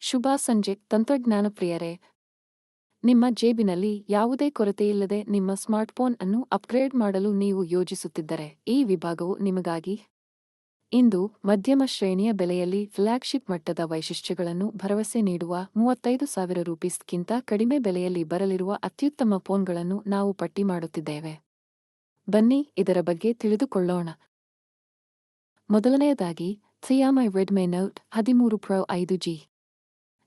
ಶುಭ ಸಂಜೆ ತಂತ್ರಜ್ಞಾನ ಪ್ರಿಯರೇ. ನಿಮ್ಮ ಜೇಬಿನಲ್ಲಿ ಯಾವುದೇ ಕೊರತೆಯಿಲ್ಲದೆ ನಿಮ್ಮ ಸ್ಮಾರ್ಟ್ಫೋನ್ ಅನ್ನು ಅಪ್ಗ್ರೇಡ್ ಮಾಡಲು ನೀವು ಯೋಜಿಸುತ್ತಿದ್ದರೆ ಈ ವಿಭಾಗವು ನಿಮಗಾಗಿ. ಇಂದು ಮಧ್ಯಮ ಶ್ರೇಣಿಯ ಬೆಲೆಯಲ್ಲಿ ಫ್ಲ್ಯಾಗ್ಶಿಪ್ ಮಟ್ಟದ ವೈಶಿಷ್ಟ್ಯಗಳನ್ನು ಭರವಸೆ ನೀಡುವ 35,000 ರೂಪೀಸ್ಗಿಂತ ಕಡಿಮೆ ಬೆಲೆಯಲ್ಲಿ ಬರಲಿರುವ ಅತ್ಯುತ್ತಮ ಫೋನ್ಗಳನ್ನು ನಾವು ಪಟ್ಟಿ ಮಾಡುತ್ತಿದ್ದೇವೆ. ಬನ್ನಿ ಇದರ ಬಗ್ಗೆ ತಿಳಿದುಕೊಳ್ಳೋಣ. ಮೊದಲನೆಯದಾಗಿ Xiaomi Redmi Note 13 Pro 5G.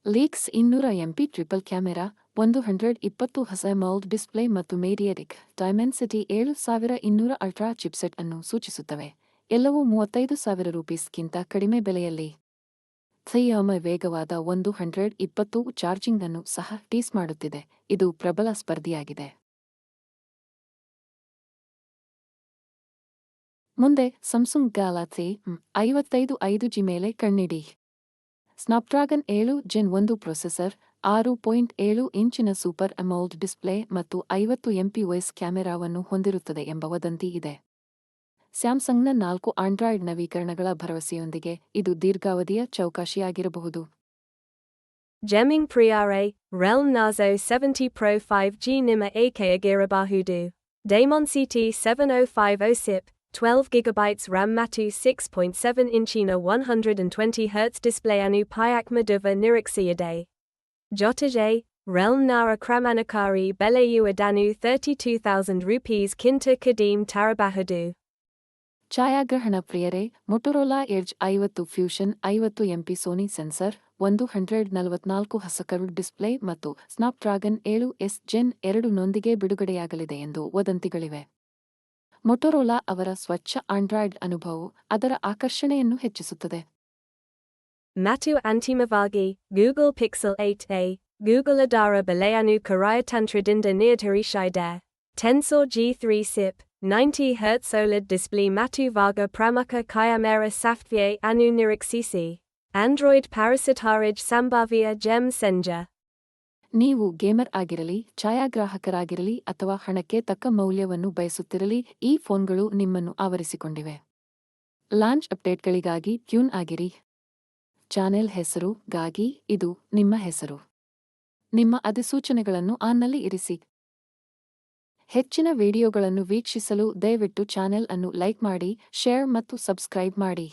Leaks 200 MP triple camera, 120 Hz AMOLED display ಮತ್ತು ಮೇಡಿಯಾಟೆಕ್ ಡೈಮೆನ್ಸಿಟಿ 7200 ಅಲ್ಟ್ರಾ ಚಿಪ್ಸೆಟ್ ಅನ್ನು ಸೂಚಿಸುತ್ತವೆ, ಎಲ್ಲವೂ 35,000 ರೂಪೀಸ್ಗಿಂತ ಕಡಿಮೆ ಬೆಲೆಯಲ್ಲಿ. Xiaomi ವೇಗವಾದ 120 ಚಾರ್ಜಿಂಗ್ ಅನ್ನು ಸಹ ಟೀಸ್ ಮಾಡುತ್ತಿದೆ, ಇದು ಪ್ರಬಲ ಸ್ಪರ್ಧಿಯಾಗಿದೆ. ಮುಂದೆ Samsung Galaxy S55 5G ಮೇಲೆ ಕಣ್ಣಿಡಿ. ಸ್ನ್ಯಾಪ್ಡ್ರ್ಯಾಗನ್ 7 Gen 1 ಪ್ರೊಸೆಸರ್, 6.7 ಇಂಚಿನ ಸೂಪರ್ AMOLED ಡಿಸ್ಪ್ಲೇ ಮತ್ತು 50 MP ವಾಯ್ಸ್ ಕ್ಯಾಮೆರಾವನ್ನು ಹೊಂದಿರುತ್ತದೆ ಎಂಬ ವದಂತಿ ಇದೆ. ಸ್ಯಾಮ್ಸಂಗ್ನ 4 ಆಂಡ್ರಾಯ್ಡ್ ನವೀಕರಣಗಳ ಭರವಸೆಯೊಂದಿಗೆ ಇದು ದೀರ್ಘಾವಧಿಯ ಚೌಕಾಶಿಯಾಗಿರಬಹುದು. Geming Priare, Realm Nazo 70 Pro 5G Nima Akayagirabahudu. Damon CT 7050 SIP, 12GB RAM Matu 6.7 inchina 120Hz display anu Payak Maduva Nirixiade. Jotage, Realm Nara Kramanakari Belayu Adanu 32,000 rupees Kinta Kadim Tarabahadu. ಛಾಯಾಗ್ರಹಣ ಪ್ರಿಯರೇ, Motorola edge 50 fusion 50 MP Sony sensor, 144 hertz display ಮತ್ತು Snapdragon 7S Gen 2 ನೊಂದಿಗೆ ಬಿಡುಗಡೆಯಾಗಲಿದೆ ಎಂದು ವದಂತಿಗಳಿವೆ. ಮೊಟೊರೋಲಾ ಅವರ ಸ್ವಚ್ಛ Android ಅನುಭವವು ಅದರ ಆಕರ್ಷಣೆಯನ್ನು ಹೆಚ್ಚಿಸುತ್ತದೆ. Matu Antimavagi, Google Pixel 8a, Google Adara Balayanu Karaya Tantradinda Neotarishida. Tensor G3 SIP, 90Hz OLED display Matu Vaga Pramuka Kayamera Saftvier Anu Nirixisi. Android Parasitarij Sambhavia Gem Senja. ನೀವು ಗೇಮರ್ ಆಗಿರಲಿ, ಛಾಯಾಗ್ರಾಹಕರಾಗಿರಲಿ ಅಥವಾ ಹಣಕ್ಕೆ ತಕ್ಕ ಮೌಲ್ಯವನ್ನು ಬಯಸುತ್ತಿರಲಿ, ಈ ಫೋನ್ಗಳು ನಿಮ್ಮನ್ನು ಆವರಿಸಿಕೊಂಡಿವೆ. ಲಾಂಚ್ ಅಪ್ಡೇಟ್ಗಳಿಗಾಗಿ ಟ್ಯೂನ್ ಆಗಿರಿ. ಚಾನೆಲ್ ಹೆಸರು ಗಾಗಿ ಇದು ನಿಮ್ಮ ಹೆಸರು. ನಿಮ್ಮ ಅಧಿಸೂಚನೆಗಳನ್ನು ಆನ್ನಲ್ಲಿ ಇರಿಸಿ. ಹೆಚ್ಚಿನ ವಿಡಿಯೋಗಳನ್ನು ವೀಕ್ಷಿಸಲು ದಯವಿಟ್ಟು ಚಾನೆಲ್ ಅನ್ನು ಲೈಕ್ ಮಾಡಿ, ಶೇರ್ ಮತ್ತು ಸಬ್ಸ್ಕ್ರೈಬ್ ಮಾಡಿ.